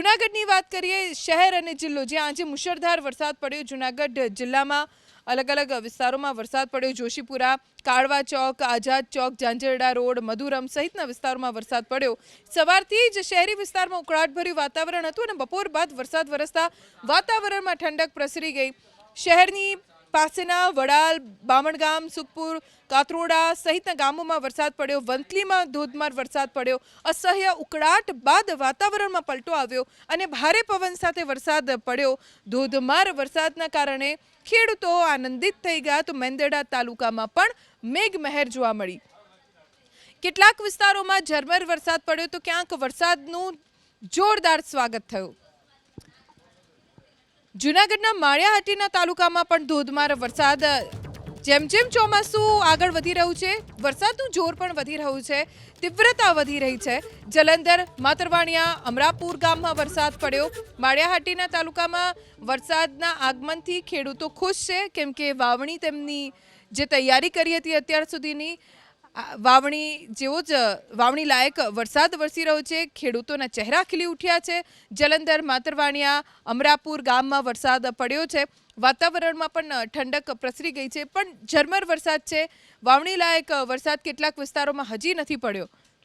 જૂનાગઢની વાત કરીએ, શહેર અને જિલ્લો જ્યાં આજે મુશળધાર વરસાદ પડ્યો। જૂનાગઢ જિલ્લામાં અલગ અલગ વિસ્તારોમાં વરસાદ પડ્યો। જોશીપુરા, કાળવા ચોક, આઝાદ ચોક, ઝાંઝરડા રોડ, મધુરમ સહિતના વિસ્તારોમાં વરસાદ પડ્યો। સવારથી જ શહેરી વિસ્તારમાં ઉકળાટભર્યું વાતાવરણ હતું અને બપોર બાદ વરસાદ વરસતા વાતાવરણમાં ઠંડક પ્રસરી ગઈ। શહેરની પાસેના વડાલ, બામણગામ, સુખપુર, કાતરોડા સહિતના ગામોમાં વરસાદ પડ્યો। વંથલીમાં ધોધમાર વરસાદ પડ્યો। અસહ્ય ઉકળાટ બાદ વાતાવરણમાં પલટો આવ્યો અને ભારે પવન સાથે વરસાદ પડ્યો। ધોધમાર વરસાદના કારણે ખેડૂતો આનંદિત થઈ ગયા તો મેંદરડા તાલુકામાં પણ મેઘમહેર જોવા મળી। કેટલાક વિસ્તારોમાં ઝરમર વરસાદ પડ્યો તો ક્યાંક વરસાદનું જોરદાર સ્વાગત થયું। જૂનાગઢના માળિયાહાટીના તાલુકામાં પણ ધોધમાર વરસાદ। જેમ જેમ ચોમાસું આગળ વધી રહ્યું છે, વરસાદનું જોર પણ વધી રહ્યું છે, તીવ્રતા વધી રહી છે। જલંધર, માતરવાણિયા, અમરાપુર ગામમાં વરસાદ પડ્યો। માળિયાહાટીના તાલુકામાં વરસાદના આગમનથી ખેડૂતો ખુશ છે, કેમ કે વાવણી તેમની જે તૈયારી કરી હતી અત્યાર સુધીની વાવણી જેવો જ વાવણી લાયક વરસાદ વરસી રહ્યો છે। ખેડૂતોના ચહેરા ખીલી ઉઠ્યા છે। જલંધર, માતરવાણિયા, અમરાપુર ગામમાં વરસાદ પડ્યો છે। વાતાવરણમાં પણ ઠંડક પ્રસરી ગઈ છે, પણ ઝરમર વરસાદ છે। વાવણી લાયક વરસાદ કેટલાક વિસ્તારોમાં હજી નથી પડ્યો।